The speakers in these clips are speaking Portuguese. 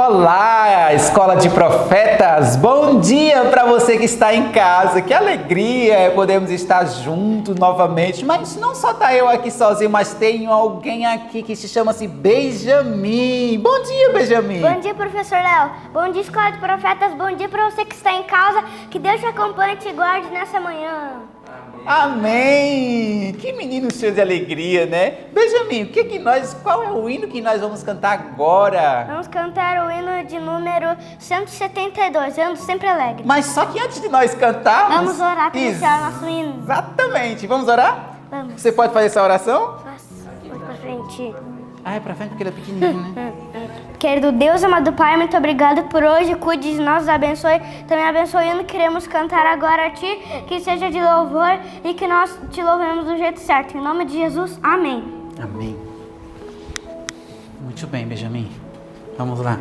Olá, Escola de Profetas! Bom dia para você que está em casa. Que alegria podermos estar juntos novamente. Mas não só tá eu aqui sozinho, mas tem alguém aqui que se chama-se Benjamin. Bom dia, Benjamin! Bom dia, professor Léo. Bom dia, Escola de Profetas. Bom dia para você que está em casa. Que Deus te acompanhe e te guarde nessa manhã. Amém! Que menino cheio de alegria, né? Benjamin, qual é o hino que nós vamos cantar agora? Vamos cantar o hino de número 172, Ando Sempre Alegre. Mas só que antes de nós cantarmos... Vamos orar para iniciar nosso hino. Exatamente. Vamos orar? Vamos. Você pode fazer essa oração? Faça. Vamos para frente. Ah, é pra frente porque ele é pequenininho, né? Querido Deus, amado Pai, muito obrigado por hoje. Cuide de nós, abençoe. Também abençoe o hino que queremos cantar agora a Ti. Que seja de louvor e que nós te louvemos do jeito certo. Em nome de Jesus, amém. Amém. Muito bem, Benjamin. Vamos lá.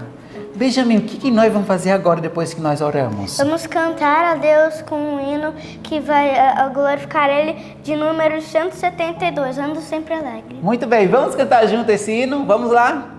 Benjamin, o que nós vamos fazer agora depois que nós oramos? Vamos cantar a Deus com um hino que vai glorificar Ele de número 172, Ando Sempre Alegre. Muito bem, vamos cantar junto esse hino? Vamos lá?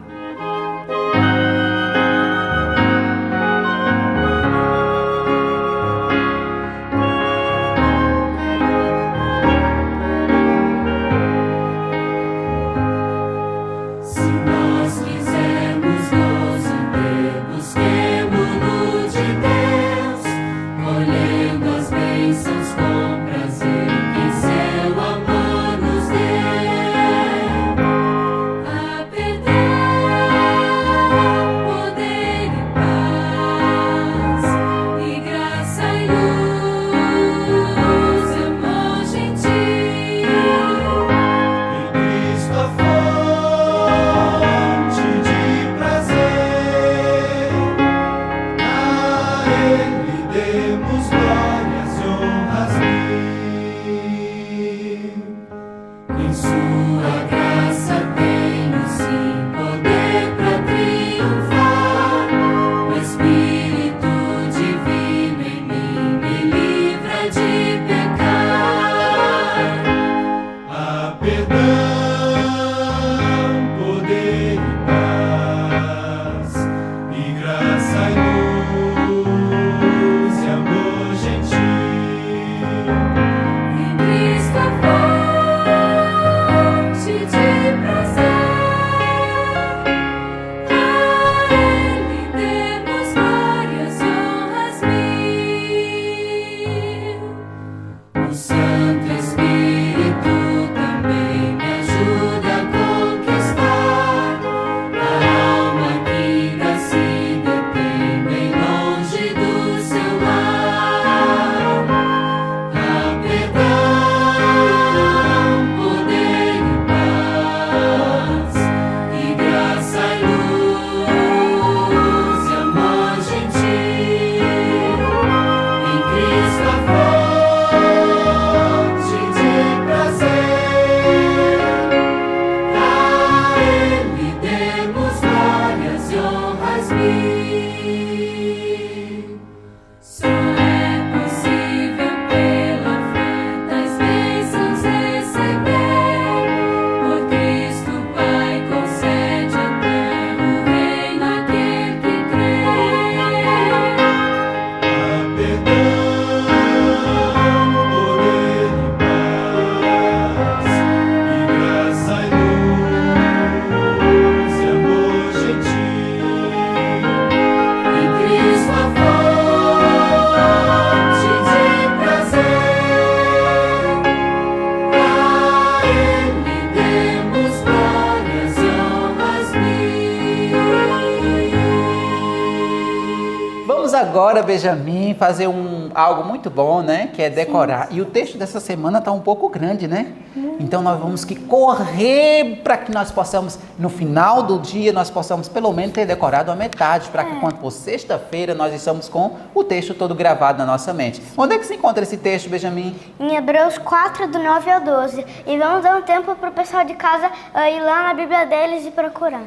Agora, Benjamin, fazer algo muito bom, né? Que é decorar. Sim. E o texto dessa semana está um pouco grande, né? Então nós vamos que correr para que nós possamos, no final do dia, nós possamos pelo menos ter decorado a metade, para que quando for sexta-feira nós estamos com o texto todo gravado na nossa mente. Onde é que se encontra esse texto, Benjamin? Em Hebreus 4, do 9 ao 12. E vamos dar um tempo para o pessoal de casa ir lá na Bíblia deles e procurar.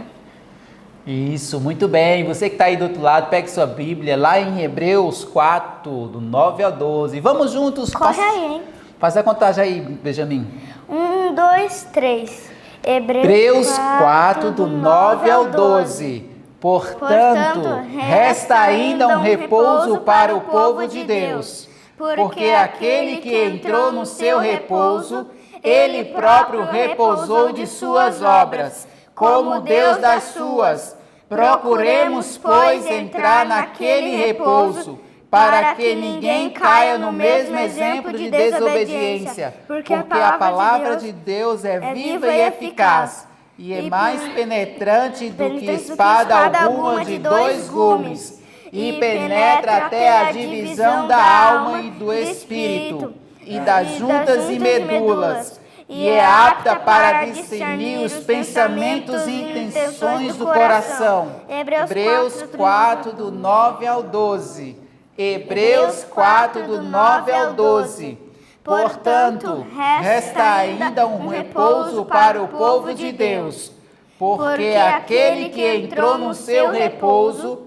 Isso, muito bem. Você que está aí do outro lado, pegue sua Bíblia lá em Hebreus 4, do 9 ao 12. Vamos juntos. Corre aí, hein? Faz a contagem aí, Benjamin. 1, 2, 3. Hebreus 4, do 9 ao 12. Portanto, resta ainda um repouso para o povo de Deus, porque aquele que entrou no seu repouso, ele próprio repousou de suas obras, como Deus das suas. Procuremos, pois, entrar naquele repouso, para que ninguém caia no mesmo exemplo de desobediência, porque a palavra de Deus é viva e eficaz, e é mais penetrante do que espada alguma de 2 gumes, e penetra até a divisão da alma e do espírito, e das juntas e medulas, e é apta para discernir os pensamentos e intenções do coração. Hebreus 4, do 9 ao 12. Hebreus 4, do 9 ao 12. Portanto, resta ainda um repouso para o povo de Deus, porque aquele que entrou no seu repouso,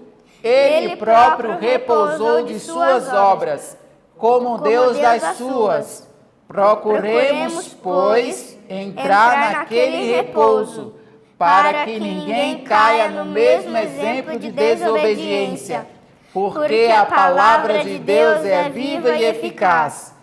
ele próprio repousou de suas obras, como Deus das suas. Procuremos, pois, entrar naquele repouso, para que ninguém caia no mesmo exemplo de desobediência, porque a palavra de Deus é viva e eficaz,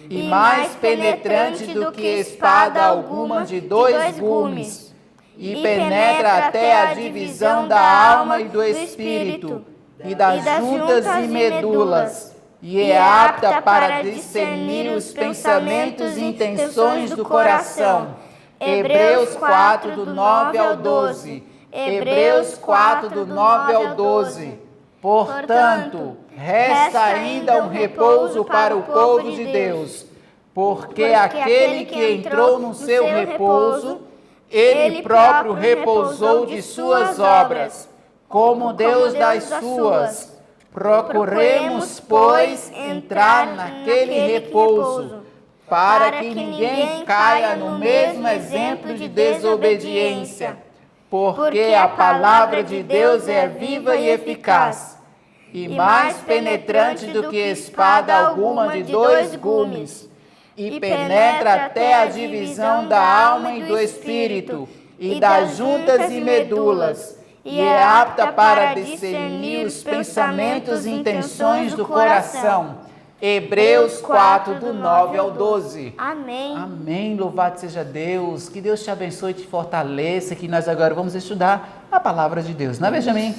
e mais penetrante do que espada alguma de 2 gumes, e penetra até a divisão da alma e do espírito, e das juntas e medulas, e é apta para discernir os pensamentos e intenções do coração. Hebreus 4, do 9 ao 12. Hebreus 4, do 9 ao 12. Portanto, resta ainda um repouso para o povo de Deus, porque aquele que entrou no seu repouso, ele próprio repousou de suas obras, como Deus das suas. Procuremos, pois, entrar naquele repouso, para que ninguém caia no mesmo exemplo de desobediência, porque a palavra de Deus é viva e eficaz, e mais penetrante do que espada alguma de 2 gumes, e penetra até a divisão da alma e do espírito, e das juntas e medulas, e é apta para discernir os pensamentos e intenções do coração. Hebreus 4, do 9 ao 12. Amém. Amém. Louvado seja Deus. Que Deus te abençoe e te fortaleça, que nós agora vamos estudar a palavra de Deus. Não é, Benjamin?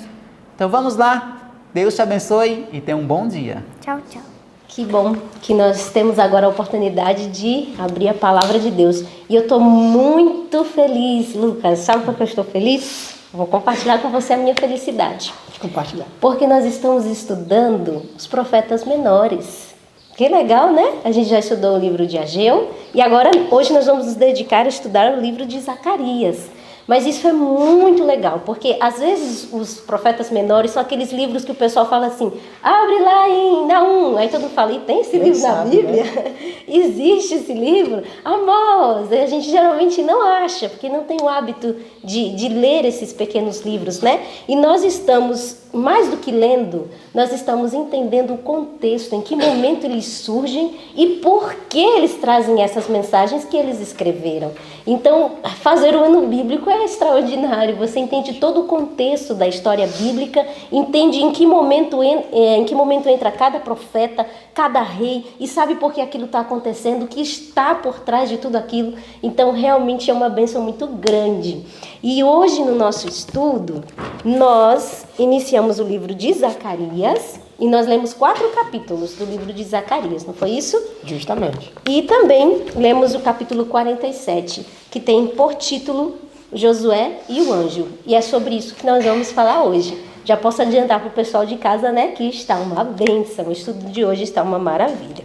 Então vamos lá. Deus te abençoe e tenha um bom dia. Tchau, tchau. Que bom que nós temos agora a oportunidade de abrir a palavra de Deus. E eu estou muito feliz, Lucas. Sabe por que eu estou feliz? Vou compartilhar com você a minha felicidade. Compartilhar. Porque nós estamos estudando os profetas menores. Que legal, né? A gente já estudou o livro de Ageu e agora, hoje, nós vamos nos dedicar a estudar o livro de Zacarias. Mas isso é muito legal, porque às vezes os profetas menores são aqueles livros que o pessoal fala assim, abre lá em Naum, aí todo mundo fala, e tem esse livro na Bíblia? Né? Existe esse livro? Amós, a gente geralmente não acha, porque não tem o hábito de ler esses pequenos livros, né? E nós estamos, mais do que lendo, nós estamos entendendo o contexto, em que momento eles surgem e por que eles trazem essas mensagens que eles escreveram. Então, fazer o ano bíblico é extraordinário. Você entende todo o contexto da história bíblica, entende em que momento entra cada profeta, cada rei, e sabe por que aquilo está acontecendo, o que está por trás de tudo aquilo. Então, realmente é uma bênção muito grande. E hoje, no nosso estudo, nós iniciamos o livro de Zacarias, e nós lemos 4 capítulos do livro de Zacarias, não foi isso? Justamente. E também lemos o capítulo 47, que tem por título Josué e o Anjo. E é sobre isso que nós vamos falar hoje. Já posso adiantar para o pessoal de casa, né, que está uma bênção. O estudo de hoje está uma maravilha.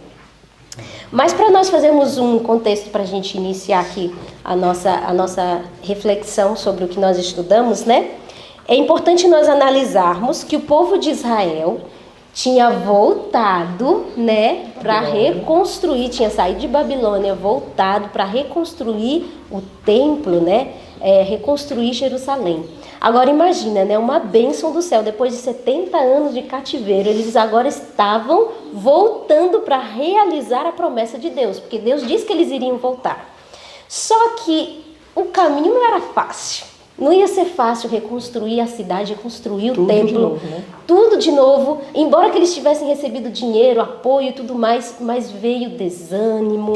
Mas para nós fazermos um contexto para a gente iniciar aqui a nossa reflexão sobre o que nós estudamos, né? É importante nós analisarmos que o povo de Israel tinha voltado, né, para reconstruir, tinha saído de Babilônia, voltado para reconstruir o templo, né, reconstruir Jerusalém. Agora imagina, né, uma bênção do céu, depois de 70 anos de cativeiro, eles agora estavam voltando para realizar a promessa de Deus, porque Deus disse que eles iriam voltar. Só que o caminho não era fácil. Não ia ser fácil reconstruir a cidade, reconstruir o Tudo templo. de novo, né? Tudo de novo. Embora que eles tivessem recebido dinheiro, apoio e tudo mais, mas veio desânimo,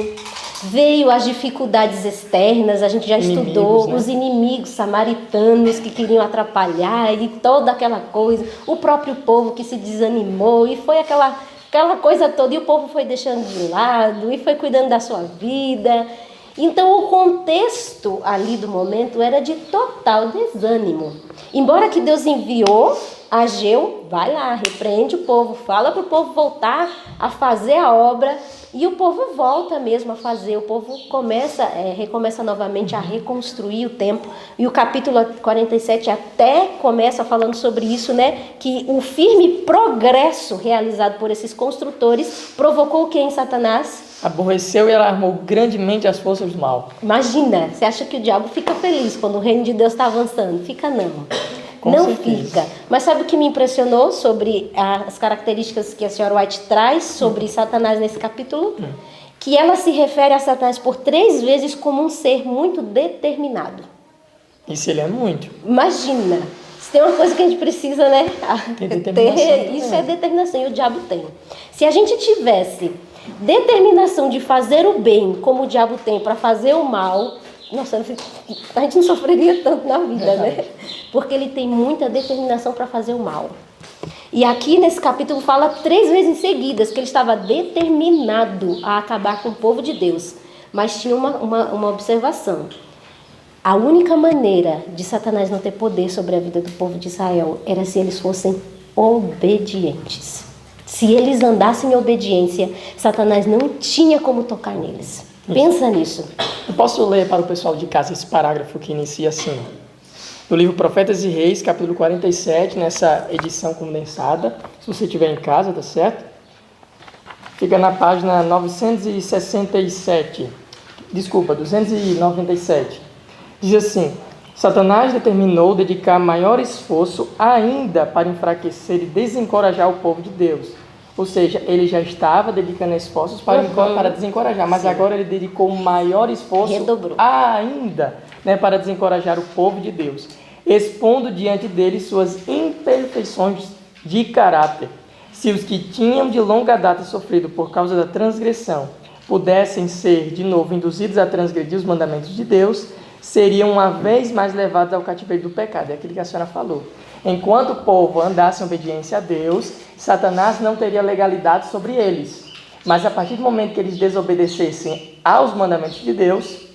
veio as dificuldades externas, a gente já estudou, né? os inimigos samaritanos que queriam atrapalhar e toda aquela coisa, o próprio povo que se desanimou e foi aquela coisa toda, e o povo foi deixando de lado e foi cuidando da sua vida. Então o contexto ali do momento era de total desânimo. Embora que Deus enviou Ageu, vai lá, repreende o povo, fala para o povo voltar a fazer a obra, e o povo volta mesmo a fazer, o povo recomeça novamente a reconstruir o templo. E o capítulo 47 até começa falando sobre isso, né? Que o firme progresso realizado por esses construtores provocou quem, Satanás? Aborreceu e alarmou grandemente as forças do mal. Imagina, você acha que o diabo fica feliz quando o reino de Deus está avançando? Fica não. Com não certeza. fica. Mas sabe o que me impressionou sobre as características que a senhora White traz sobre Satanás nesse capítulo? Que ela se refere a Satanás por 3 vezes como um ser muito determinado. Isso ele é muito. Imagina, se tem uma coisa que a gente precisa, né? Tem determinação Isso também. é determinação, e o diabo tem. Se a gente tivesse determinação de fazer o bem como o diabo tem para fazer o mal, nossa, a gente não sofreria tanto na vida, né? Porque ele tem muita determinação para fazer o mal. E aqui nesse capítulo fala 3 vezes em seguidas que ele estava determinado a acabar com o povo de Deus. Mas tinha uma observação. A única maneira de Satanás não ter poder sobre a vida do povo de Israel era se eles fossem obedientes. Se eles andassem em obediência, Satanás não tinha como tocar neles. Pensa nisso. Eu posso ler para o pessoal de casa esse parágrafo que inicia assim. No livro Profetas e Reis, capítulo 47, nessa edição condensada, se você tiver em casa, tá certo? Fica na página 967. Desculpa, 297. Diz assim: Satanás determinou dedicar maior esforço ainda para enfraquecer e desencorajar o povo de Deus. Ou seja, ele já estava dedicando esforços para desencorajar, mas agora ele dedicou maior esforço Redobrou. ainda, né, para desencorajar o povo de Deus, expondo diante dele suas imperfeições de caráter. Se os que tinham de longa data sofrido por causa da transgressão pudessem ser de novo induzidos a transgredir os mandamentos de Deus, seriam uma vez mais levados ao cativeiro do pecado. É aquilo que a senhora falou. Enquanto o povo andasse em obediência a Deus, Satanás não teria legalidade sobre eles. Mas a partir do momento que eles desobedecessem aos mandamentos de Deus,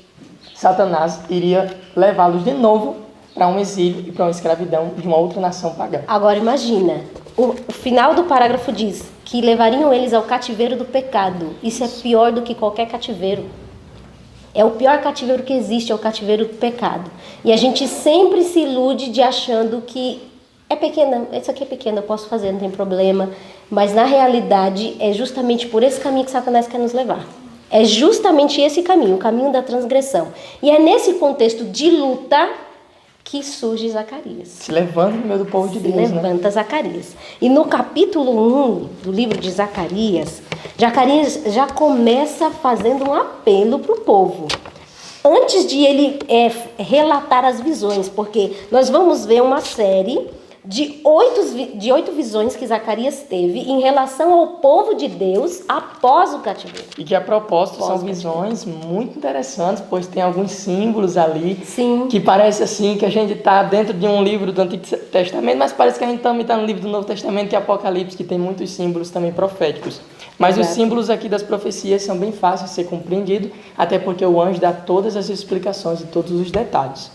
Satanás iria levá-los de novo para um exílio e para uma escravidão de uma outra nação pagã. Agora imagina, o final do parágrafo diz que levariam eles ao cativeiro do pecado. Isso é pior do que qualquer cativeiro. É o pior cativeiro que existe, é o cativeiro do pecado. E a gente sempre se ilude de achando que é pequena, isso aqui é pequeno, eu posso fazer, não tem problema. Mas na realidade é justamente por esse caminho que Satanás quer nos levar. É justamente esse caminho, o caminho da transgressão. E é nesse contexto de luta que surge Zacarias. Se levanta no meio do povo de Deus, Levanta Zacarias. E no capítulo 1 do livro de Zacarias, Zacarias já começa fazendo um apelo para o povo. Antes de ele relatar as visões, porque nós vamos ver uma série de 8 visões que Zacarias teve em relação ao povo de Deus após o cativeiro. E que a propósito são visões muito interessantes, pois tem alguns símbolos ali. Sim. Que parece assim que a gente está dentro de um livro do Antigo Testamento, mas parece que a gente também está no livro do Novo Testamento, que é Apocalipse, que tem muitos símbolos também proféticos. Mas Exato. Os símbolos aqui das profecias são bem fáceis de ser compreendidos, até porque o anjo dá todas as explicações e todos os detalhes.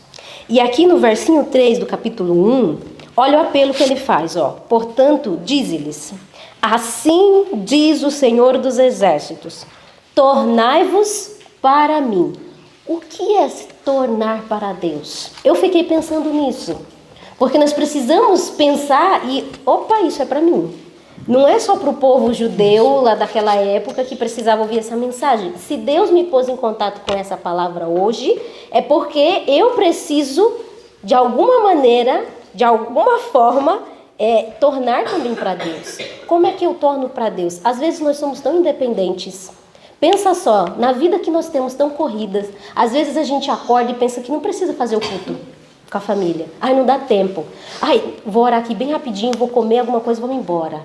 E aqui no versinho 3 do capítulo 1, olha o apelo que ele faz, ó. Portanto, dize-lhes: assim diz o Senhor dos Exércitos, tornai-vos para mim. O que é se tornar para Deus? Eu fiquei pensando nisso, porque nós precisamos pensar e, opa, isso é para mim. Não é só para o povo judeu lá daquela época que precisava ouvir essa mensagem. Se Deus me pôs em contato com essa palavra hoje, é porque eu preciso, de alguma maneira, de alguma forma, tornar também para Deus. Como é que eu torno para Deus? Às vezes nós somos tão independentes. Pensa só, na vida que nós temos tão corridas, às vezes a gente acorda e pensa que não precisa fazer o culto. com a família. Ai, não dá tempo. Ai, vou orar aqui bem rapidinho, vou comer alguma coisa, vou embora.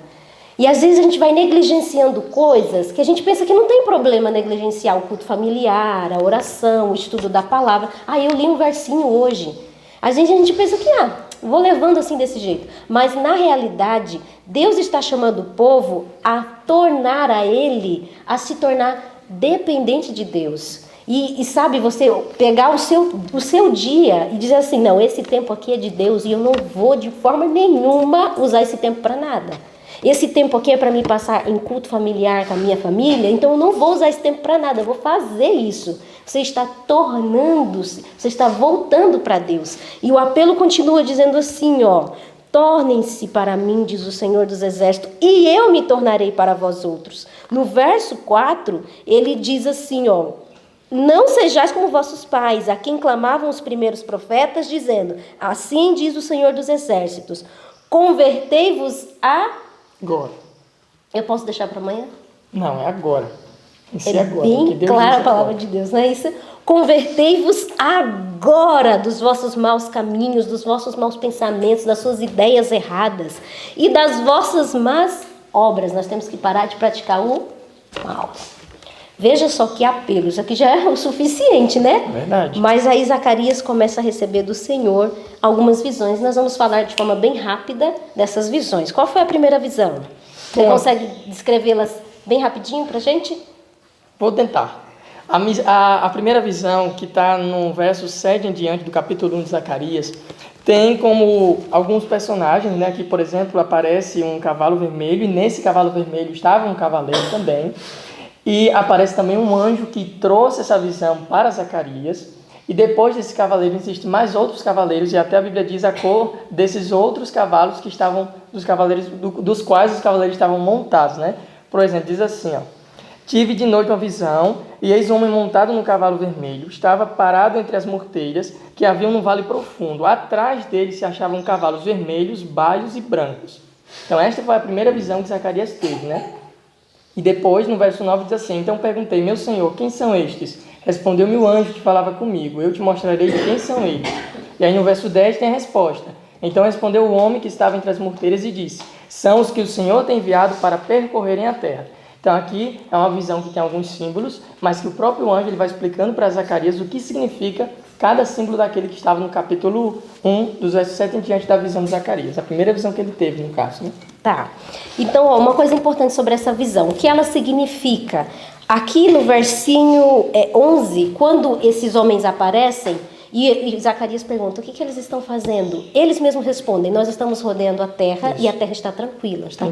E às vezes a gente vai negligenciando coisas que a gente pensa que não tem problema negligenciar o culto familiar, a oração, o estudo da palavra. Ah, eu li um versinho hoje. Às vezes a gente pensa que, vou levando assim desse jeito. Mas na realidade, Deus está chamando o povo a tornar a Ele, a se tornar dependente de Deus. E sabe, você pegar o seu dia e dizer assim, não, esse tempo aqui é de Deus e eu não vou de forma nenhuma usar esse tempo para nada. Esse tempo aqui é para mim passar em culto familiar com a minha família, então eu não vou usar esse tempo para nada, eu vou fazer isso. Você está tornando-se, você está voltando para Deus. E o apelo continua dizendo assim, tornem-se para mim, diz o Senhor dos Exércitos, e eu me tornarei para vós outros. No verso 4, ele diz assim, não sejais como vossos pais, a quem clamavam os primeiros profetas, dizendo, assim diz o Senhor dos Exércitos, convertei-vos Agora. Eu posso deixar para amanhã? Não, é agora. É agora, bem clara a palavra de Deus, não é isso? Convertei-vos agora dos vossos maus caminhos, dos vossos maus pensamentos, das suas ideias erradas e das vossas más obras. Nós temos que parar de praticar o mal. Veja só que apelo, isso aqui já é o suficiente, né? Verdade. Mas aí Zacarias começa a receber do Senhor algumas visões. Nós vamos falar de forma bem rápida dessas visões. Qual foi a primeira visão? Você consegue descrevê-las bem rapidinho pra gente? Vou tentar. A primeira visão, que está no verso 7 em diante do capítulo 1 de Zacarias, tem como alguns personagens, né? Que, por exemplo, aparece um cavalo vermelho, e nesse cavalo vermelho estava um cavaleiro também. E aparece também um anjo que trouxe essa visão para Zacarias. E depois desse cavaleiro existem mais outros cavaleiros, e até a Bíblia diz a cor desses outros cavalos que estavam, dos cavaleiros, dos quais os cavaleiros estavam montados, né? Por exemplo, diz assim, tive de noite uma visão, e eis um homem montado no cavalo vermelho, estava parado entre as morteiras que haviam no vale profundo. Atrás dele se achavam cavalos vermelhos, baios e brancos. Então esta foi a primeira visão que Zacarias teve, né? E depois, no verso 9, diz assim, então perguntei, meu Senhor, quem são estes? Respondeu-me o anjo que falava comigo, eu te mostrarei quem são eles. E aí no verso 10 tem a resposta. Então respondeu o homem que estava entre as morteiras e disse, são os que o Senhor tem enviado para percorrerem a terra. Então aqui é uma visão que tem alguns símbolos, mas que o próprio anjo ele vai explicando para Zacarias o que significa cada símbolo daquele que estava no capítulo 1, dos versos 7 em diante da visão de Zacarias. A primeira visão que ele teve, no caso, né? Tá. Então, uma coisa importante sobre essa visão. O que ela significa? Aqui no versinho 11, quando esses homens aparecem, e Zacarias pergunta, o que eles estão fazendo? Eles mesmos respondem, nós estamos rodeando a terra. Isso. E a terra está tranquila, está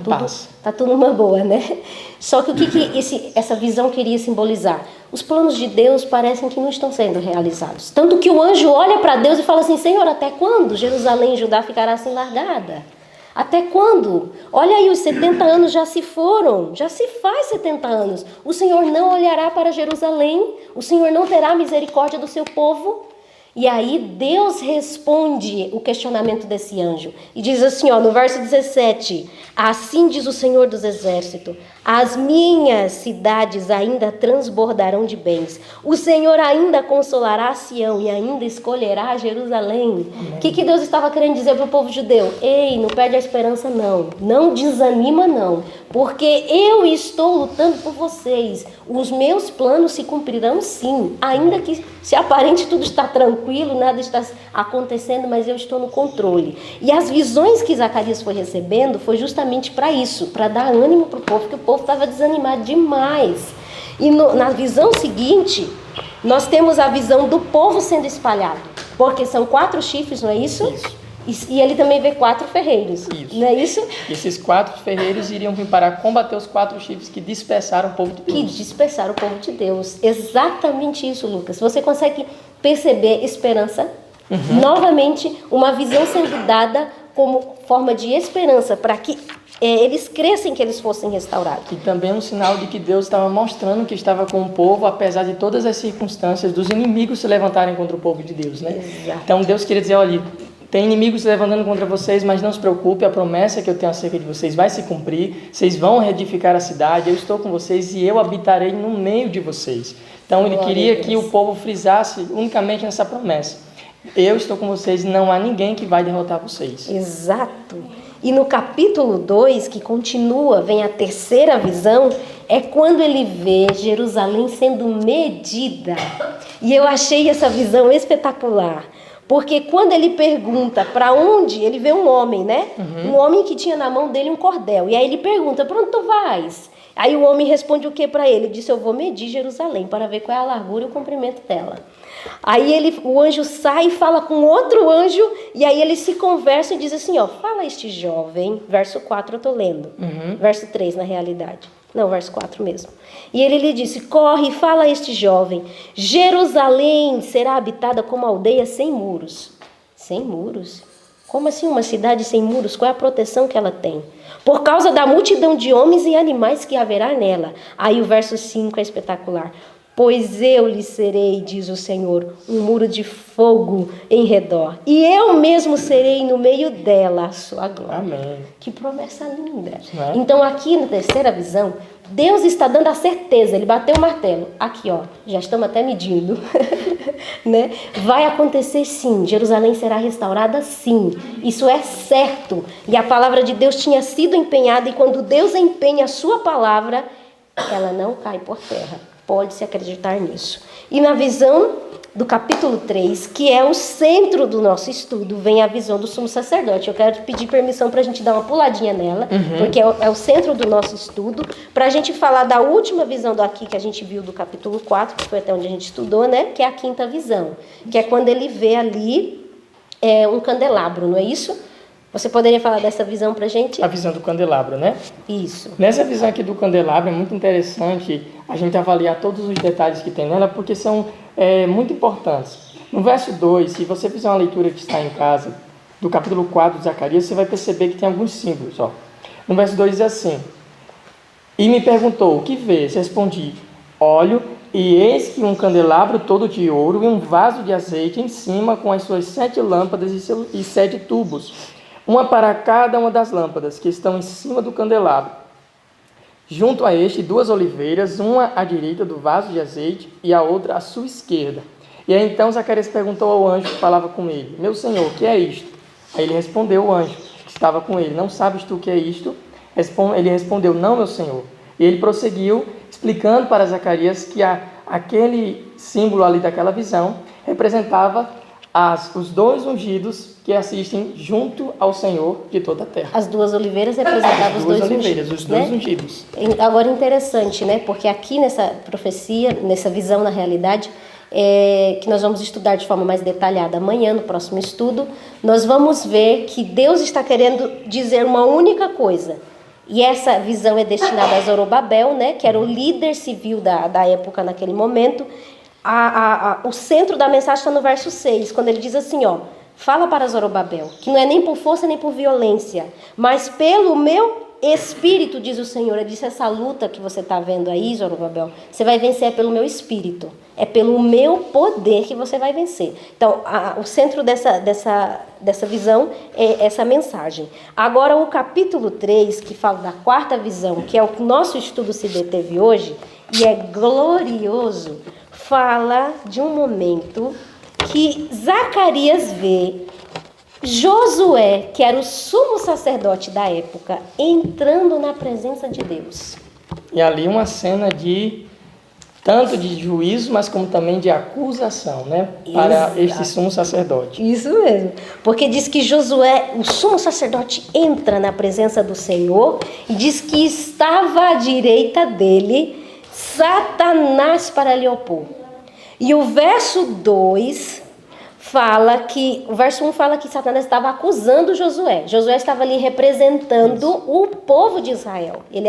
tudo numa boa, né? Só que o que essa visão queria simbolizar? Os planos de Deus parecem que não estão sendo realizados. Tanto que o anjo olha para Deus e fala assim, Senhor, até quando Jerusalém e Judá ficará assim largada? Até quando? Olha aí, os 70 anos já se foram, já se faz 70 anos. O Senhor não olhará para Jerusalém, o Senhor não terá misericórdia do seu povo. E aí Deus responde o questionamento desse anjo. E diz assim, no verso 17, assim diz o Senhor dos Exércitos, as minhas cidades ainda transbordarão de bens. O Senhor ainda consolará Sião e ainda escolherá Jerusalém. O que Deus estava querendo dizer para o povo judeu? Ei, não perde a esperança não. Não desanima não. Porque eu estou lutando por vocês. Os meus planos se cumprirão sim. Ainda que se aparente tudo está tranquilo, nada está acontecendo, mas eu estou no controle. E as visões que Zacarias foi recebendo foi justamente para isso, para dar ânimo para o povo, porque o povo estava desanimado demais. E na visão seguinte, nós temos a visão do povo sendo espalhado, porque são 4 chifres, não é isso? Isso. E ele também vê 4 ferreiros, isso. Não é isso? E esses 4 ferreiros iriam vir para combater os 4 chifres que dispersaram o povo de Deus. Que dispersaram o povo de Deus. Exatamente isso, Lucas. Você consegue perceber esperança? Novamente, uma visão sendo dada como forma de esperança para que eles crescem, que eles fossem restaurados. E também um sinal de que Deus estava mostrando que estava com o povo, apesar de todas as circunstâncias dos inimigos se levantarem contra o povo de Deus, né? Exato. Então Deus queria dizer, olha, tem inimigos se levantando contra vocês, mas não se preocupe, a promessa que eu tenho acerca de vocês vai se cumprir, vocês vão reedificar a cidade, eu estou com vocês e eu habitarei no meio de vocês. Então ele queria que o povo frisasse unicamente nessa promessa. Eu estou com vocês e não há ninguém que vai derrotar vocês. Exato. E no capítulo 2, que continua, vem a terceira visão, é quando ele vê Jerusalém sendo medida. E eu achei essa visão espetacular. Porque quando ele pergunta para onde, ele vê um homem, né? Um homem que tinha na mão dele um cordel. E aí ele pergunta, para onde tu vais? Aí o homem responde o que para ele? Ele disse, eu vou medir Jerusalém para ver qual é a largura e o comprimento dela. Aí o anjo sai e fala com outro anjo, e aí eles se conversam e dizem assim, ó, fala este jovem, verso 4 eu tô lendo, verso 3 na realidade. Não, verso 4 mesmo. E ele lhe disse, corre e fala a este jovem, Jerusalém será habitada como aldeia sem muros. Sem muros? Como assim uma cidade sem muros? Qual é a proteção que ela tem? Por causa da multidão de homens e animais que haverá nela. Aí o verso 5 é espetacular. Pois eu lhe serei, diz o Senhor, um muro de fogo em redor. E eu mesmo serei no meio dela a sua glória. Amém. Que promessa linda. É? Então aqui na terceira visão, Deus está dando a certeza. Ele bateu o martelo. Aqui, ó, já estamos até medindo. Né? Vai acontecer sim. Jerusalém será restaurada sim. Isso é certo. E a palavra de Deus tinha sido empenhada. E quando Deus empenha a sua palavra, ela não cai por terra. Pode-se acreditar nisso. E na visão do capítulo 3, que é o centro do nosso estudo, vem a visão do sumo sacerdote. Eu quero pedir permissão para a gente dar uma puladinha nela, porque é o centro do nosso estudo, para a gente falar da última visão daqui que a gente viu do capítulo 4, que foi até onde a gente estudou, né? Que é a quinta visão, que é quando ele vê ali um candelabro, não é isso? Você poderia falar dessa visão para a gente? A visão do candelabro, né? Isso. Nessa visão aqui do candelabro é muito interessante a gente avaliar todos os detalhes que tem nela, porque são muito importantes. No verso 2, se você fizer uma leitura que está em casa, do capítulo 4 de Zacarias, você vai perceber que tem alguns símbolos. Ó. No verso 2 diz assim, e me perguntou, o que vês? Respondi, olho, e eis que um candelabro todo de ouro e um vaso de azeite em cima com as suas 7 lâmpadas e 7 tubos, uma para cada uma das lâmpadas que estão em cima do candelabro. Junto a este, 2 oliveiras, uma à direita do vaso de azeite e a outra à sua esquerda. E aí então Zacarias perguntou ao anjo que falava com ele, meu senhor, o que é isto? Aí ele respondeu ao anjo que estava com ele, não sabes tu o que é isto? Ele respondeu, não, meu senhor. E ele prosseguiu, explicando para Zacarias que aquele símbolo ali daquela visão representava os 2 ungidos que assistem junto ao Senhor de toda a terra. As 2 oliveiras representavam os 2 ungidos. Os 2 né? ungidos. Agora, interessante, né? Porque aqui nessa profecia, nessa visão na realidade, que nós vamos estudar de forma mais detalhada amanhã, no próximo estudo, nós vamos ver que Deus está querendo dizer uma única coisa. E essa visão é destinada a Zorobabel, né? Que era o líder civil da época naquele momento. O centro da mensagem está no verso 6, quando ele diz assim, ó, fala para Zorobabel, que não é nem por força nem por violência, mas pelo meu espírito, diz o Senhor. Ele disse, essa luta que você está vendo aí, Zorobabel, você vai vencer pelo meu espírito, é pelo meu poder que você vai vencer. Então, o centro dessa visão é essa mensagem. Agora, o capítulo 3, que fala da quarta visão, que é o que nosso estudo se deteve hoje, e é glorioso, fala de um momento que Zacarias vê Josué, que era o sumo sacerdote da época, entrando na presença de Deus. E ali uma cena tanto de juízo, mas como também de acusação, né? Para este sumo sacerdote. Isso mesmo. Porque diz que Josué, o sumo sacerdote, entra na presença do Senhor e diz que estava à direita dele Satanás para lhe opor. E o verso 2 fala que, o verso 1 fala que Satanás estava acusando Josué. Josué estava ali representando o povo de Israel. Ele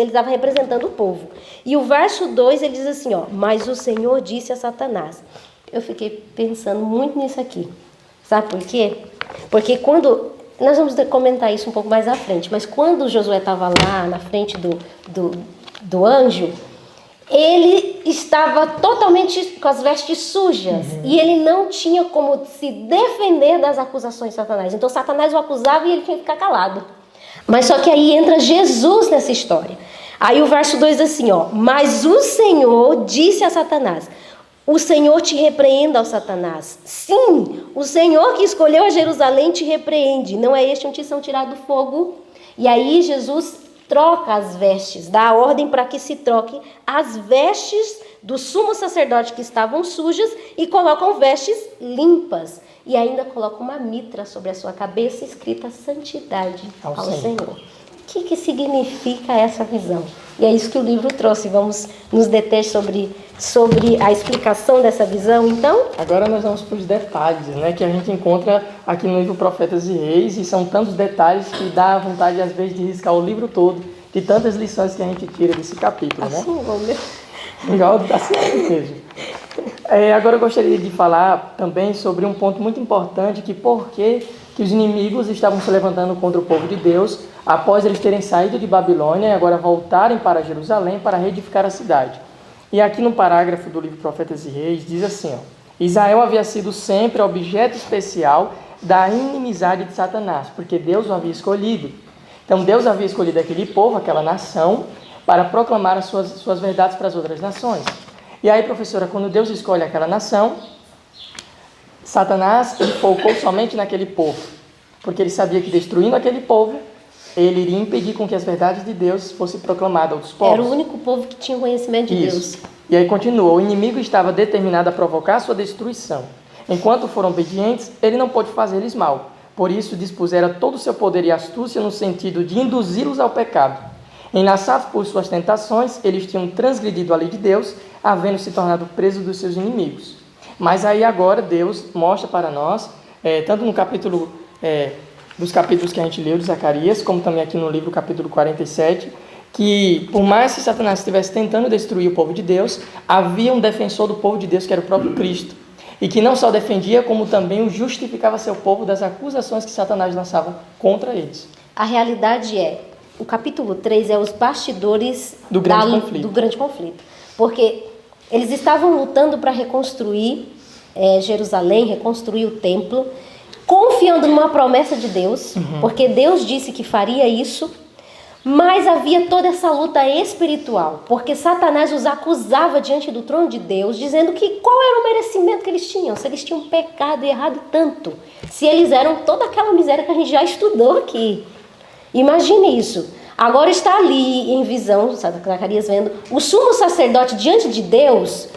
estava representando o povo. E o verso 2 ele diz assim, ó, mas o Senhor disse a Satanás. Eu fiquei pensando muito nisso aqui. Sabe por quê? Porque nós vamos comentar isso um pouco mais à frente, mas quando Josué estava lá na frente do anjo, ele estava totalmente com as vestes sujas e ele não tinha como se defender das acusações de Satanás. Então Satanás o acusava e ele tinha que ficar calado. Mas só que aí entra Jesus nessa história. Aí o verso 2 diz assim, ó, mas o Senhor disse a Satanás, O Senhor te repreenda, ó Satanás. Sim, o Senhor que escolheu a Jerusalém te repreende. Não é este um tição tirado do fogo? E aí Jesus troca as vestes, dá a ordem para que se troque as vestes do sumo sacerdote que estavam sujas e colocam vestes limpas. E ainda coloca uma mitra sobre a sua cabeça escrita santidade ao Senhor. O que significa essa visão? E é isso que o livro trouxe. Vamos nos deter sobre a explicação dessa visão, então? Agora nós vamos para os detalhes, né, que a gente encontra aqui no livro Profetas e Reis, e são tantos detalhes que dá vontade, às vezes, de riscar o livro todo, de tantas lições que a gente tira desse capítulo, né? Assim, vamos ver. Igual assim mesmo. Agora eu gostaria de falar também sobre um ponto muito importante, que por que os inimigos estavam se levantando contra o povo de Deus após eles terem saído de Babilônia e agora voltarem para Jerusalém para reedificar a cidade. E aqui no parágrafo do livro Profetas e Reis diz assim, ó: Israel havia sido sempre objeto especial da inimizade de Satanás, porque Deus o havia escolhido. Então Deus havia escolhido aquele povo, aquela nação, para proclamar as suas verdades para as outras nações. E aí, professora, quando Deus escolhe aquela nação, Satanás focou somente naquele povo, porque ele sabia que destruindo aquele povo, ele iria impedir com que as verdades de Deus fossem proclamadas a outros povos. Era o único povo que tinha conhecimento de Deus. E aí continua: o inimigo estava determinado a provocar sua destruição. Enquanto foram obedientes, ele não pôde fazer-lhes mal. Por isso, dispusera todo o seu poder e astúcia no sentido de induzi-los ao pecado. Enlaçados por suas tentações, eles tinham transgredido a lei de Deus, havendo se tornado presos dos seus inimigos. Mas aí agora Deus mostra para nós, tanto no capítulo, dos capítulos que a gente leu de Zacarias, como também aqui no livro capítulo 47, que por mais que Satanás estivesse tentando destruir o povo de Deus, havia um defensor do povo de Deus, que era o próprio Cristo, e que não só defendia, como também o justificava seu povo das acusações que Satanás lançava contra eles. A realidade o capítulo 3 é os bastidores do grande conflito. Porque eles estavam lutando para reconstruir Jerusalém, reconstruir o templo, confiando numa promessa de Deus, porque Deus disse que faria isso, mas havia toda essa luta espiritual, porque Satanás os acusava diante do trono de Deus, dizendo que qual era o merecimento que eles tinham, se eles tinham pecado e errado tanto, se eles eram toda aquela miséria que a gente já estudou aqui. Imagine isso. Agora está ali em visão, Zacarias vendo, o sumo sacerdote diante de Deus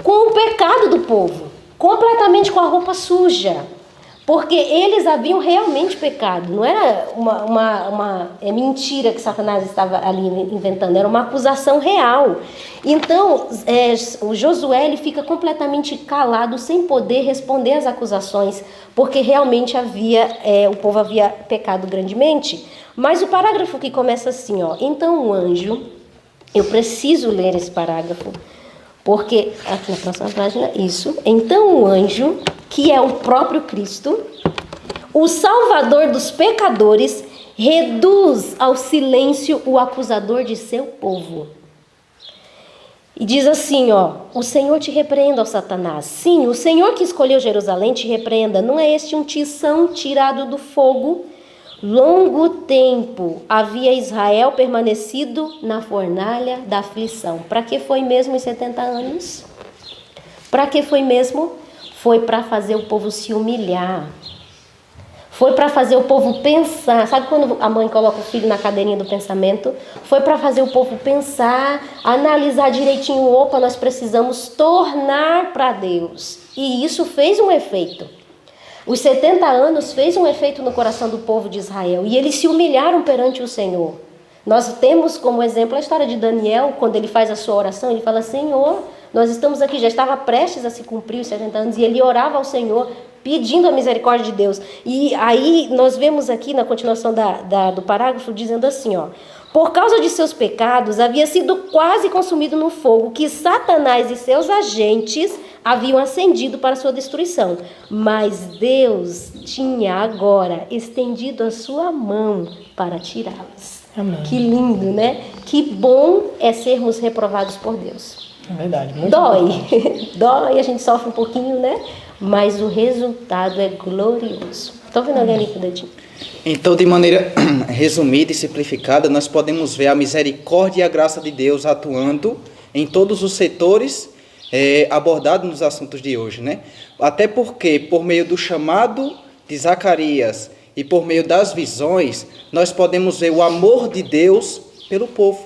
com o pecado do povo, completamente com a roupa suja, porque eles haviam realmente pecado. Não era uma mentira que Satanás estava ali inventando, era uma acusação real. Então, o Josué ele fica completamente calado, sem poder responder às acusações, porque realmente o povo havia pecado grandemente. Mas o parágrafo que começa assim, ó: então o anjo, eu preciso ler esse parágrafo, porque aqui na próxima página, isso. Então o anjo, que é o próprio Cristo, o Salvador dos pecadores, reduz ao silêncio o acusador de seu povo. E diz assim, ó: o Senhor te repreenda, ó Satanás. Sim, o Senhor que escolheu Jerusalém te repreenda. Não é este um tição tirado do fogo? Longo tempo havia Israel permanecido na fornalha da aflição. Para que foi mesmo os 70 anos? Para que foi mesmo? Foi para fazer o povo se humilhar. Foi para fazer o povo pensar. Sabe quando a mãe coloca o filho na cadeirinha do pensamento? Foi para fazer o povo pensar, analisar direitinho. Opa, nós precisamos tornar para Deus. E isso fez um efeito. Os 70 anos fez um efeito no coração do povo de Israel. E eles se humilharam perante o Senhor. Nós temos como exemplo a história de Daniel, quando ele faz a sua oração, ele fala: Senhor, nós estamos aqui, já estava prestes a se cumprir os 70 anos, e ele orava ao Senhor, pedindo a misericórdia de Deus. E aí nós vemos aqui na continuação do parágrafo, dizendo assim, ó: por causa de seus pecados, havia sido quase consumido no fogo, que Satanás e seus agentes haviam ascendido para sua destruição. Mas Deus tinha agora estendido a sua mão para tirá-los. Amém. Que lindo, né? Que bom é sermos reprovados por Deus. É verdade. Muito Dói. Dói, a gente sofre um pouquinho, né? Mas o resultado é glorioso. Estão vendo alguém ali com o dedinho? Então, de maneira resumida e simplificada, nós podemos ver a misericórdia e a graça de Deus atuando em todos os setores abordado nos assuntos de hoje, né? Até porque, por meio do chamado de Zacarias e por meio das visões, nós podemos ver o amor de Deus pelo povo.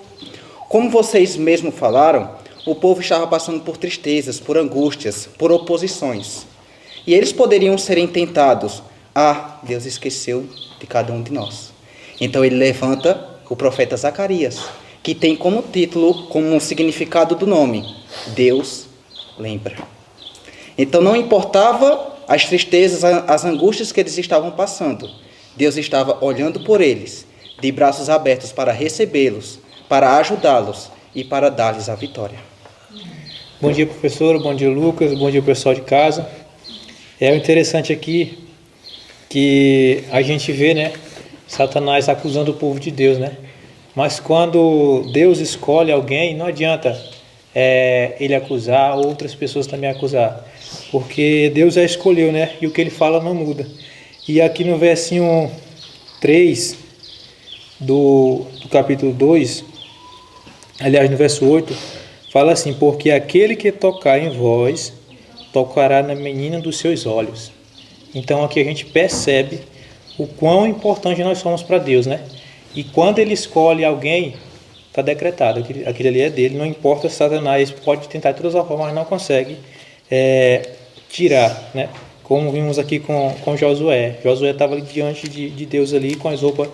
Como vocês mesmos falaram, o povo estava passando por tristezas, por angústias, por oposições. E eles poderiam serem tentados. Deus esqueceu de cada um de nós. Então ele levanta o profeta Zacarias, que tem como título, como significado do nome, Deus lembra. Então não importava as tristezas, as angústias que eles estavam passando. Deus estava olhando por eles, de braços abertos para recebê-los, para ajudá-los e para dar-lhes a vitória. Bom dia, professor. Bom dia, Lucas. Bom dia, pessoal de casa. O interessante aqui que a gente vê, né, Satanás acusando o povo de Deus, né? Mas quando Deus escolhe alguém, não adianta ele acusar, outras pessoas também acusar, porque Deus já escolheu, né? E o que ele fala não muda. E aqui no versinho 3 do capítulo 2, aliás, no verso 8, fala assim: porque aquele que tocar em vós, tocará na menina dos seus olhos. Então aqui a gente percebe o quão importante nós somos para Deus, né? E quando ele escolhe alguém, está decretado, aquele ali é dele, não importa se Satanás pode tentar de todas as formas, mas não consegue tirar, né? Como vimos aqui com Josué. Josué estava diante de Deus ali com as roupas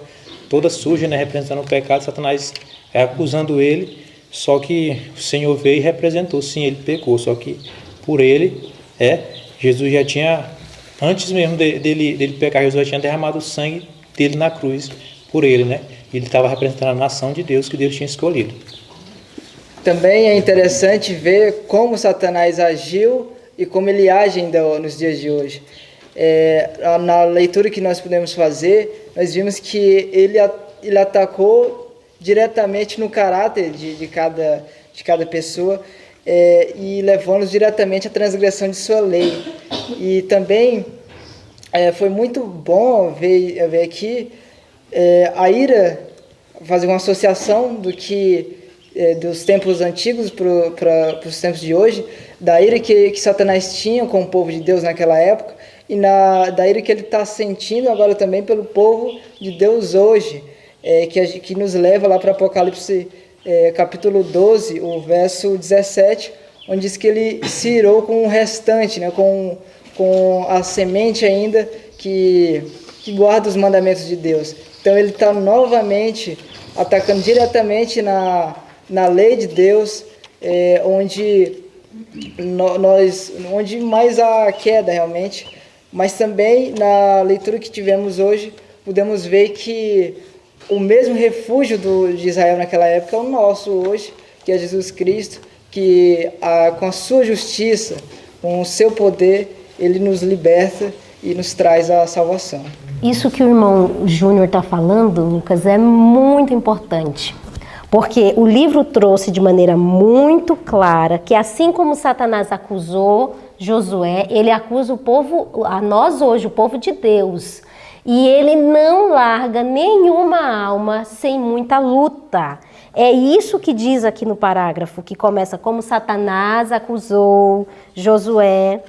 todas sujas, né? Representando o pecado, Satanás acusando ele, só que o Senhor veio e representou, sim, ele pecou, só que por ele, Jesus já tinha, antes mesmo dele pecar, Jesus já tinha derramado o sangue dele na cruz por ele, né? Ele estava representando a nação de Deus que Deus tinha escolhido. Também é interessante ver como Satanás agiu e como ele age ainda nos dias de hoje. Na leitura que nós pudemos fazer, nós vimos que ele atacou diretamente no caráter de cada pessoa, e levando-os diretamente à transgressão de sua lei. E também foi muito bom ver aqui a fazer uma associação dos tempos antigos para os tempos de hoje, da ira que Satanás tinha com o povo de Deus naquela época, e da ira que ele está sentindo agora também pelo povo de Deus hoje, que nos leva lá para Apocalipse capítulo 12, o verso 17, onde diz que ele se irou com o restante, né, com a semente ainda que guarda os mandamentos de Deus. Então ele está novamente atacando diretamente na lei de Deus, onde mais há queda realmente, mas também na leitura que tivemos hoje, podemos ver que o mesmo refúgio de Israel naquela época é o nosso hoje, que é Jesus Cristo, que com a sua justiça, com o seu poder, ele nos liberta e nos traz a salvação. Isso que o irmão Júnior está falando, Lucas, é muito importante, porque o livro trouxe de maneira muito clara que assim como Satanás acusou Josué, ele acusa o povo, a nós hoje, o povo de Deus, e ele não larga nenhuma alma sem muita luta. É isso que diz aqui no parágrafo, que começa como Satanás acusou Josué.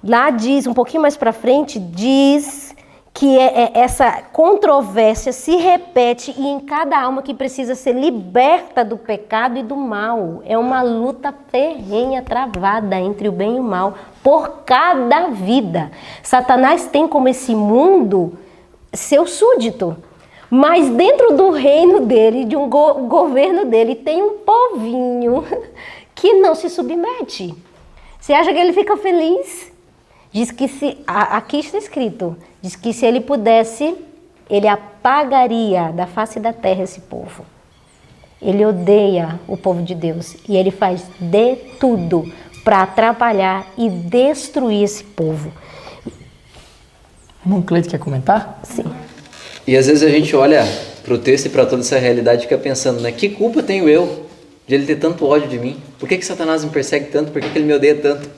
Lá diz, um pouquinho mais para frente, diz que essa controvérsia se repete e em cada alma que precisa ser liberta do pecado e do mal. É uma luta ferrenha, travada entre o bem e o mal, por cada vida. Satanás tem como esse mundo seu súdito, mas dentro do reino dele, de um governo dele, tem um povinho que não se submete. Você acha que ele fica feliz? Diz que aqui está escrito, diz que se ele pudesse, ele apagaria da face da terra esse povo. Ele odeia o povo de Deus e ele faz de tudo para atrapalhar e destruir esse povo. Irmão Cleito, quer comentar? Sim. E às vezes a gente olha para o texto e para toda essa realidade e fica pensando, né? Que culpa tenho eu de ele ter tanto ódio de mim? Por que Satanás me persegue tanto? Por que ele me odeia tanto?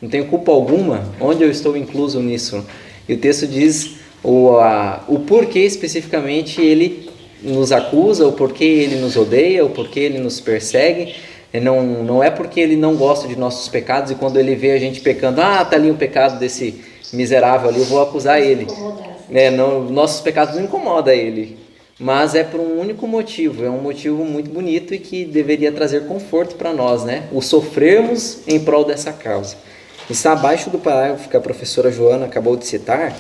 Não tenho culpa alguma? Onde eu estou incluso nisso? E o texto diz o porquê especificamente ele nos acusa, o porquê ele nos odeia, o porquê ele nos persegue. Não é porque ele não gosta de nossos pecados e quando ele vê a gente pecando, tá ali um pecado desse miserável ali, eu vou acusar ele. Nossos pecados não incomodam ele, mas é por um único motivo, é um motivo muito bonito e que deveria trazer conforto para nós, né? O sofrermos em prol dessa causa. Está abaixo do parágrafo que a professora Joana acabou de citar,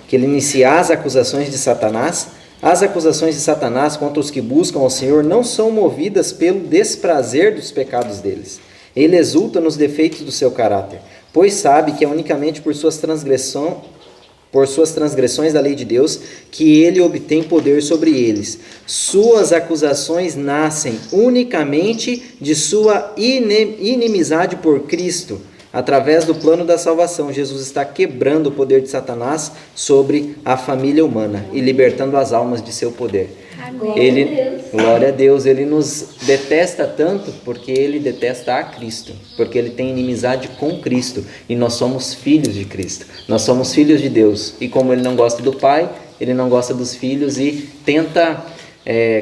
que ele inicia as acusações de Satanás. As acusações de Satanás contra os que buscam ao Senhor não são movidas pelo desprazer dos pecados deles. Ele exulta nos defeitos do seu caráter, pois sabe que é unicamente por suas transgressões da lei de Deus que ele obtém poder sobre eles. Suas acusações nascem unicamente de sua inimizade por Cristo. Através do plano da salvação, Jesus está quebrando o poder de Satanás sobre a família humana e libertando as almas de seu poder. Glória a Deus, ele nos detesta tanto porque ele detesta a Cristo, porque ele tem inimizade com Cristo e nós somos filhos de Cristo, nós somos filhos de Deus e como ele não gosta do Pai, ele não gosta dos filhos e tenta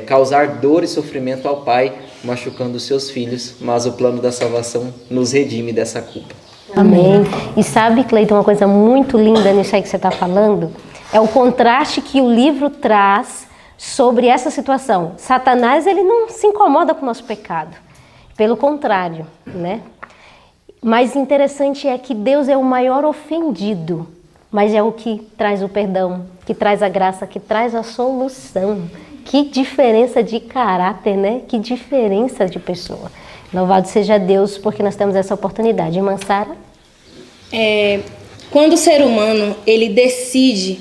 causar dor e sofrimento ao Pai, machucando os seus filhos, mas o plano da salvação nos redime dessa culpa. Amém. E sabe, Cleiton, uma coisa muito linda nisso aí que você está falando? É o contraste que o livro traz sobre essa situação. Satanás, ele não se incomoda com o nosso pecado. Pelo contrário, né? Mas interessante é que Deus é o maior ofendido, mas é o que traz o perdão, que traz a graça, que traz a solução. Que diferença de caráter, né? Que diferença de pessoa. Louvado seja Deus, porque nós temos essa oportunidade. Irmã Sara? Quando o ser humano, ele decide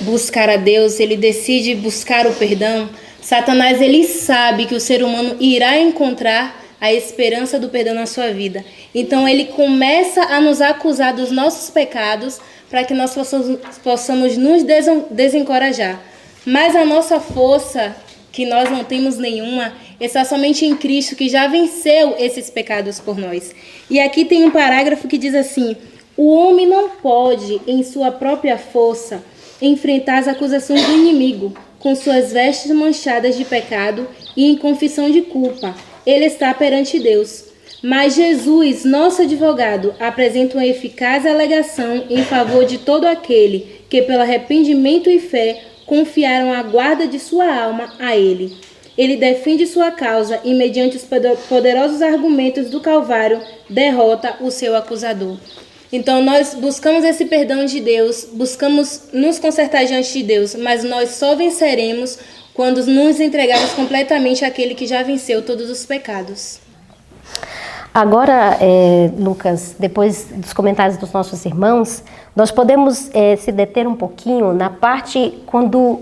buscar a Deus, ele decide buscar o perdão, Satanás, ele sabe que o ser humano irá encontrar a esperança do perdão na sua vida. Então, ele começa a nos acusar dos nossos pecados para que nós possamos nos desencorajar. Mas a nossa força, que nós não temos nenhuma, está somente em Cristo, que já venceu esses pecados por nós. E aqui tem um parágrafo que diz assim: o homem não pode, em sua própria força, enfrentar as acusações do inimigo, com suas vestes manchadas de pecado e em confissão de culpa. Ele está perante Deus. Mas Jesus, nosso advogado, apresenta uma eficaz alegação em favor de todo aquele que, pelo arrependimento e fé, confiaram a guarda de sua alma a ele. Ele defende sua causa e, mediante os poderosos argumentos do Calvário, derrota o seu acusador. Então, nós buscamos esse perdão de Deus, buscamos nos consertar diante de Deus, mas nós só venceremos quando nos entregarmos completamente àquele que já venceu todos os pecados. Agora, Lucas, depois dos comentários dos nossos irmãos, nós podemos se deter um pouquinho na parte quando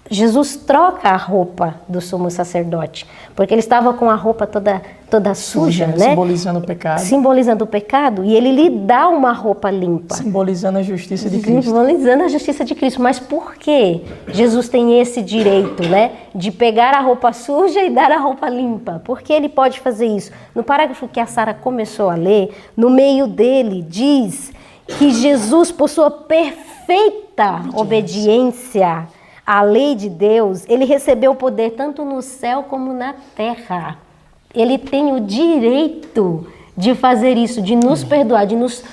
Jesus troca a roupa do sumo sacerdote, porque ele estava com a roupa toda suja, né? Simbolizando o pecado. Simbolizando o pecado, e ele lhe dá uma roupa limpa. Simbolizando a justiça de Cristo. Simbolizando a justiça de Cristo. Mas por que Jesus tem esse direito, né? De pegar a roupa suja e dar a roupa limpa? Por que ele pode fazer isso? No parágrafo que a Sara começou a ler, no meio dele diz que Jesus, por sua perfeita obediência à lei de Deus, ele recebeu poder tanto no céu como na terra. Ele tem o direito de fazer isso, de nos perdoar, de nos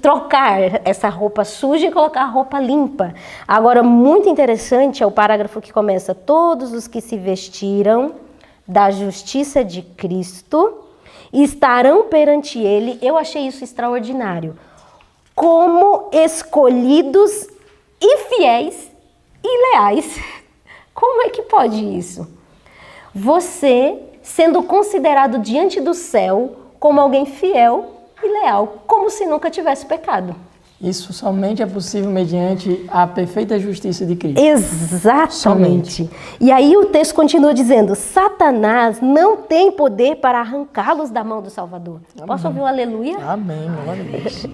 trocar essa roupa suja e colocar a roupa limpa. Agora, muito interessante é o parágrafo que começa: todos os que se vestiram da justiça de Cristo estarão perante ele. Eu achei isso extraordinário. Como escolhidos e fiéis e leais. Como é que pode isso? Você sendo considerado diante do céu como alguém fiel e leal, como se nunca tivesse pecado. Isso somente é possível mediante a perfeita justiça de Cristo. Exatamente. Somente. E aí o texto continua dizendo: Satanás não tem poder para arrancá-los da mão do Salvador. Amém. Posso ouvir um aleluia? Amém, glória a Deus.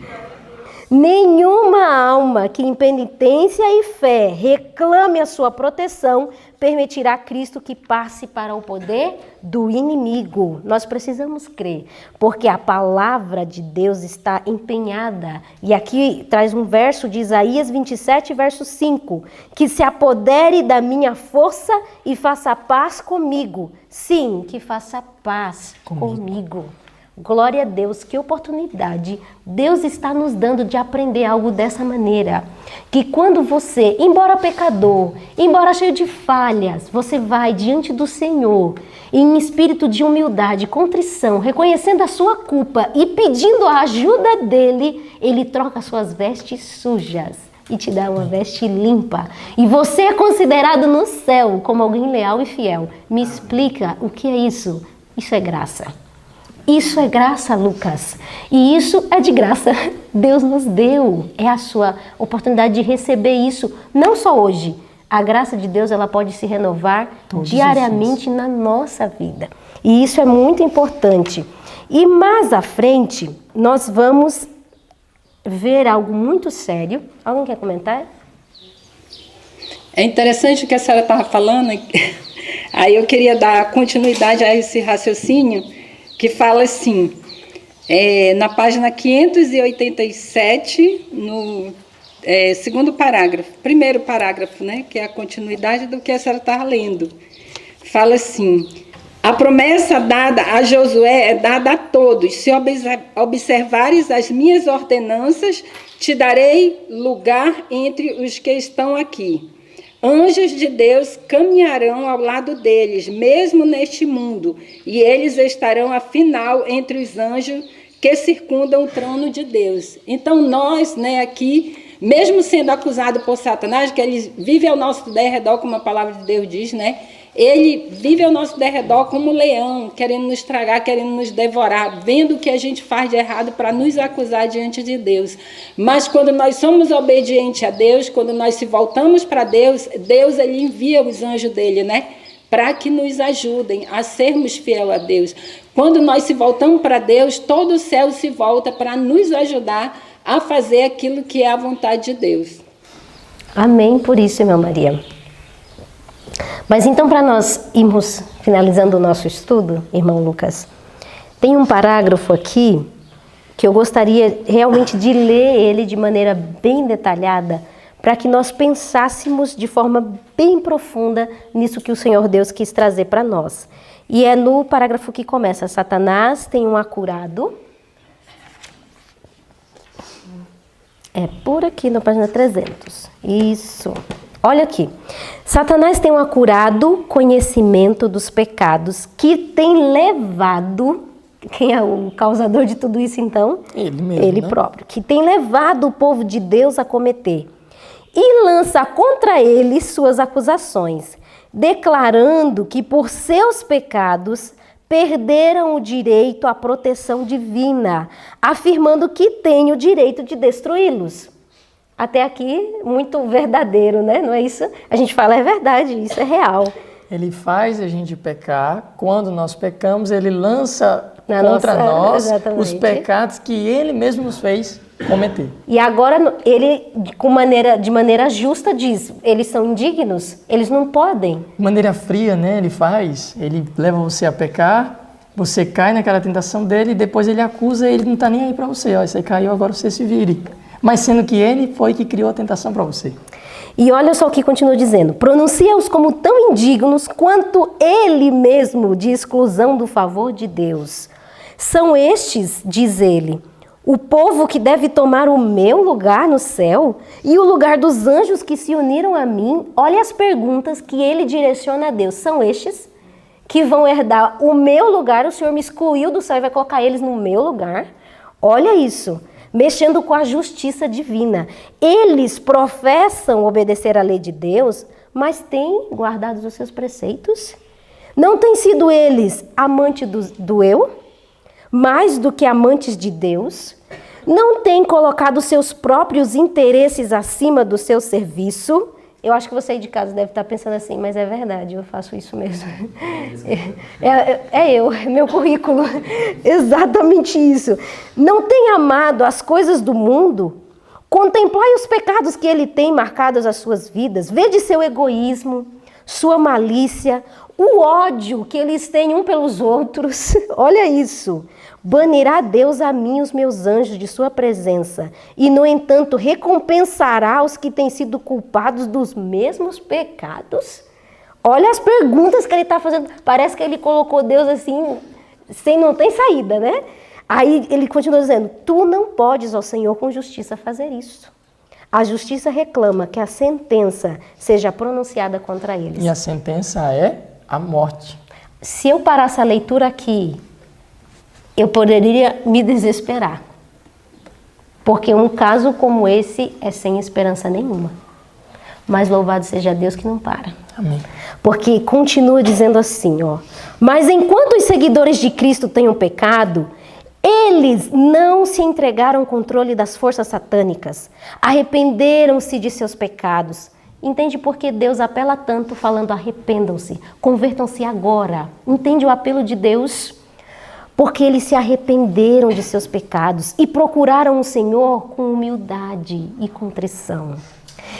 Nenhuma alma que em penitência e fé reclame a sua proteção permitirá a Cristo que passe para o poder do inimigo. Nós precisamos crer, porque a palavra de Deus está empenhada. E aqui traz um verso de Isaías 27, verso 5, que se apodere da minha força e faça paz comigo. Sim, que faça paz comigo. Glória a Deus, que oportunidade Deus está nos dando de aprender algo dessa maneira. Que quando você, embora pecador, embora cheio de falhas, você vai diante do Senhor em espírito de humildade, contrição, reconhecendo a sua culpa e pedindo a ajuda dele, ele troca suas vestes sujas e te dá uma veste limpa. E você é considerado no céu como alguém leal e fiel. Me explica o que é isso? Isso é graça. Isso é graça, Lucas. E isso é de graça. Deus nos deu. É a sua oportunidade de receber isso. Não só hoje. A graça de Deus, ela pode se renovar diariamente na nossa vida. E isso é muito importante. E mais à frente, nós vamos ver algo muito sério. Alguém quer comentar? É interessante o que a senhora estava falando. Aí eu queria dar continuidade a esse raciocínio, que fala assim, na página 587, no segundo parágrafo, primeiro parágrafo, né, que é a continuidade do que a senhora estava lendo. Fala assim: a promessa dada a Josué é dada a todos. Se observares as minhas ordenanças, te darei lugar entre os que estão aqui. Anjos de Deus caminharão ao lado deles, mesmo neste mundo, e eles estarão, afinal, entre os anjos que circundam o trono de Deus. Então, nós, né, aqui, mesmo sendo acusado por Satanás, que ele vive ao nosso derredor, como a palavra de Deus diz, né? Ele vive ao nosso derredor como um leão, querendo nos tragar, querendo nos devorar, vendo o que a gente faz de errado para nos acusar diante de Deus. Mas quando nós somos obedientes a Deus, quando nós se voltamos para Deus, Deus ele envia os anjos dele, né? Para que nos ajudem a sermos fiel a Deus. Quando nós se voltamos para Deus, todo o céu se volta para nos ajudar a fazer aquilo que é a vontade de Deus. Amém por isso, irmã Maria. Mas então, para nós irmos finalizando o nosso estudo, irmão Lucas, tem um parágrafo aqui que eu gostaria realmente de ler ele de maneira bem detalhada, para que nós pensássemos de forma bem profunda nisso que o Senhor Deus quis trazer para nós. E é no parágrafo que começa: Satanás tem um acurado. É por aqui na página 300. Isso. Olha aqui. Satanás tem um acurado conhecimento dos pecados que tem levado... Quem é o causador de tudo isso, então? Ele mesmo, Ele próprio. Que tem levado o povo de Deus a cometer. E lança contra ele suas acusações, declarando que por seus pecados perderam o direito à proteção divina, afirmando que tem o direito de destruí-los. Até aqui, muito verdadeiro, né? Não é isso? A gente fala, é verdade, isso é real. Ele faz a gente pecar. Quando nós pecamos, ele lança contra nós os pecados que ele mesmo nos fez cometer. E agora ele, de maneira justa, diz, eles são indignos, eles não podem. De maneira fria, né? Ele leva você a pecar, você cai naquela tentação dele e depois ele acusa e ele não está nem aí para você. Ó, você caiu, agora você se vire. Mas sendo que ele foi que criou a tentação para você. E olha só o que continua dizendo: pronuncia-os como tão indignos quanto ele mesmo de exclusão do favor de Deus. São estes, diz ele, o povo que deve tomar o meu lugar no céu e o lugar dos anjos que se uniram a mim. Olha as perguntas que ele direciona a Deus. São estes que vão herdar o meu lugar. O Senhor me excluiu do céu e vai colocar eles no meu lugar. Olha isso. Mexendo com a justiça divina. Eles professam obedecer à lei de Deus, mas têm guardado os seus preceitos? Não têm sido eles amantes do eu, mais do que amantes de Deus? Não têm colocado seus próprios interesses acima do seu serviço? Eu acho que você aí de casa deve estar pensando assim, mas é verdade, eu faço isso mesmo. É meu currículo. Exatamente isso. Não tem amado as coisas do mundo, Contemplai os pecados que ele tem marcados as suas vidas. Vede seu egoísmo, sua malícia, o ódio que eles têm um pelos outros. Olha isso. Banirá Deus a mim os meus anjos de sua presença, e, no entanto, recompensará os que têm sido culpados dos mesmos pecados? Olha as perguntas que ele está fazendo. Parece que ele colocou Deus assim, não tem saída, né? Aí ele continua dizendo, tu não podes, ó Senhor, com justiça fazer isso. A justiça reclama que a sentença seja pronunciada contra eles. E a sentença é a morte. Se eu parasse a leitura aqui, eu poderia me desesperar. Porque um caso como esse é sem esperança nenhuma. Mas louvado seja Deus que não para. Amém. Porque continua dizendo assim, ó. Mas enquanto os seguidores de Cristo tenham pecado, eles não se entregaram ao controle das forças satânicas. Arrependeram-se de seus pecados. Entende por que Deus apela tanto falando arrependam-se, convertam-se agora. Entende o apelo de Deus? Porque eles se arrependeram de seus pecados e procuraram o Senhor com humildade e contrição.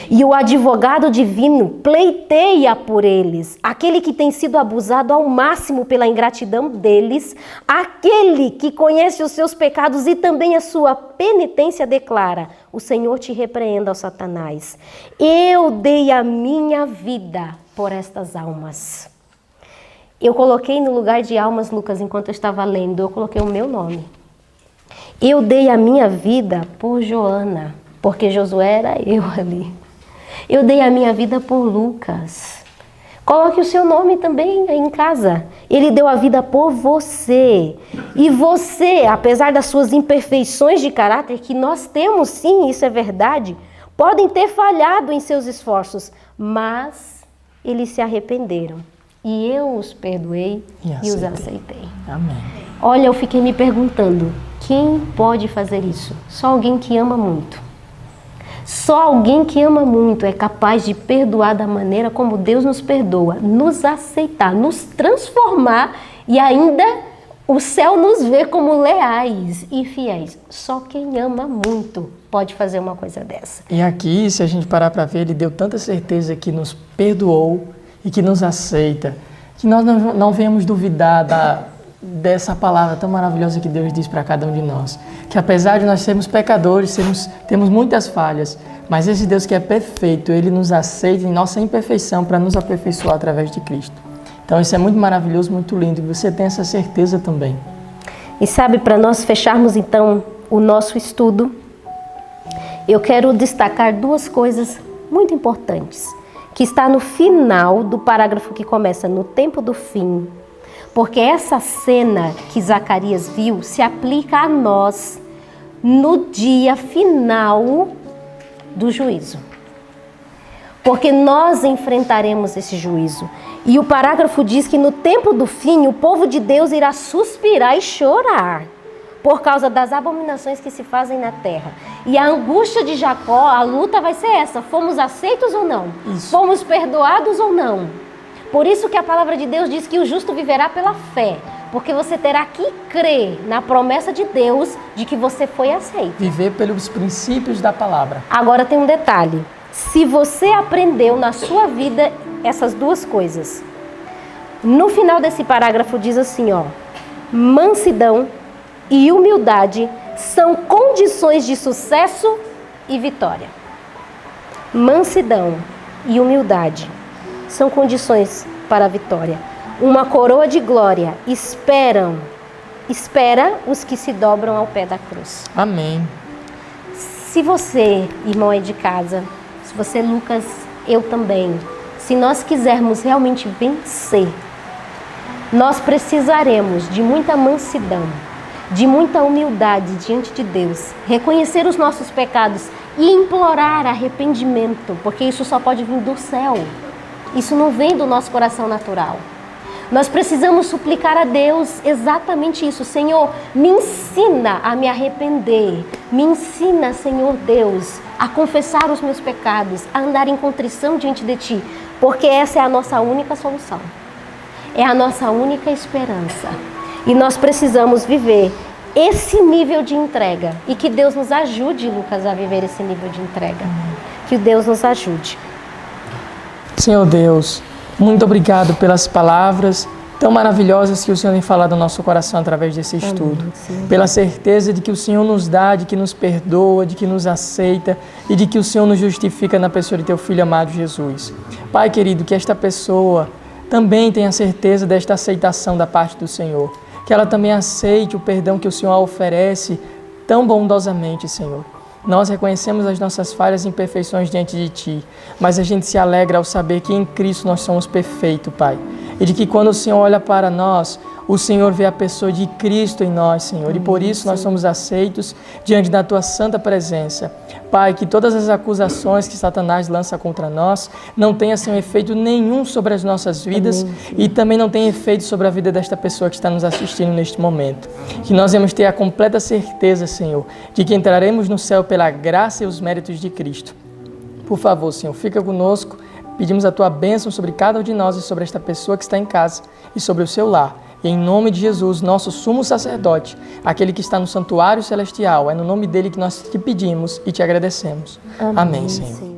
E o advogado divino pleiteia por eles, aquele que tem sido abusado ao máximo pela ingratidão deles, aquele que conhece os seus pecados e também a sua penitência declara, o Senhor te repreenda, ó Satanás. Eu dei a minha vida por estas almas. Eu coloquei no lugar de almas, Lucas, enquanto eu estava lendo, eu coloquei o meu nome. Eu dei a minha vida por Joana, porque Josué era eu ali. Eu dei a minha vida por Lucas. Coloque o seu nome também aí em casa. Ele deu a vida por você. E você, apesar das suas imperfeições de caráter, que nós temos sim, isso é verdade, podem ter falhado em seus esforços, mas eles se arrependeram. E eu os perdoei e os aceitei. Amém. Olha, eu fiquei me perguntando, quem pode fazer isso? Só alguém que ama muito. Só alguém que ama muito é capaz de perdoar da maneira como Deus nos perdoa, nos aceitar, nos transformar e ainda o céu nos vê como leais e fiéis. Só quem ama muito pode fazer uma coisa dessa. E aqui, se a gente parar para ver, ele deu tanta certeza que nos perdoou e que nos aceita, que nós não venhamos duvidar dessa palavra tão maravilhosa que Deus diz para cada um de nós. Que apesar de nós sermos pecadores, temos muitas falhas, mas esse Deus que é perfeito, Ele nos aceita em nossa imperfeição para nos aperfeiçoar através de Cristo. Então isso é muito maravilhoso, muito lindo, e você tem essa certeza também. E sabe, para nós fecharmos então o nosso estudo, eu quero destacar duas coisas muito importantes, que está no final do parágrafo que começa no tempo do fim, porque essa cena que Zacarias viu se aplica a nós no dia final do juízo. Porque nós enfrentaremos esse juízo. E o parágrafo diz que no tempo do fim o povo de Deus irá suspirar e chorar por causa das abominações que se fazem na terra. E a angústia de Jacó, a luta vai ser essa: fomos aceitos ou não? Isso. Fomos perdoados ou não? Por isso que a palavra de Deus diz que o justo viverá pela fé, porque você terá que crer na promessa de Deus de que você foi aceito. Viver pelos princípios da palavra. Agora tem um detalhe: se você aprendeu na sua vida essas duas coisas, no final desse parágrafo diz assim, ó: mansidão e humildade são condições de sucesso e vitória. Mansidão e humildade são condições para a vitória. Uma coroa de glória espera os que se dobram ao pé da cruz. Amém. Se você, irmão aí de casa, se você, Lucas, eu também, se nós quisermos realmente vencer, nós precisaremos de muita mansidão, de muita humildade diante de Deus, reconhecer os nossos pecados e implorar arrependimento, porque isso só pode vir do céu. Isso não vem do nosso coração natural. Nós precisamos suplicar a Deus exatamente isso. Senhor, me ensina a me arrepender. Me ensina, Senhor Deus, a confessar os meus pecados, a andar em contrição diante de Ti, porque essa é a nossa única solução. É a nossa única esperança. E nós precisamos viver esse nível de entrega. E que Deus nos ajude, Lucas, a viver esse nível de entrega. Que Deus nos ajude. Senhor Deus, muito obrigado pelas palavras tão maravilhosas que o Senhor tem falado no nosso coração através desse estudo. Pela certeza de que o Senhor nos dá, de que nos perdoa, de que nos aceita e de que o Senhor nos justifica na pessoa de teu Filho amado Jesus. Pai querido, que esta pessoa também tenha certeza desta aceitação da parte do Senhor. Que ela também aceite o perdão que o Senhor oferece tão bondosamente, Senhor. Nós reconhecemos as nossas falhas e imperfeições diante de Ti, mas a gente se alegra ao saber que em Cristo nós somos perfeitos, Pai. E de que quando o Senhor olha para nós, o Senhor vê a pessoa de Cristo em nós, Senhor. E por isso nós somos aceitos diante da Tua santa presença. Pai, que todas as acusações que Satanás lança contra nós não tenham assim, efeito nenhum sobre as nossas vidas e também não tenha efeito sobre a vida desta pessoa que está nos assistindo neste momento. Que nós vamos ter a completa certeza, Senhor, de que entraremos no céu pela graça e os méritos de Cristo. Por favor, Senhor, fica conosco. Pedimos a Tua bênção sobre cada um de nós e sobre esta pessoa que está em casa e sobre o seu lar. E em nome de Jesus, nosso sumo sacerdote, aquele que está no santuário celestial, é no nome dele que nós te pedimos e te agradecemos. Amém, Senhor.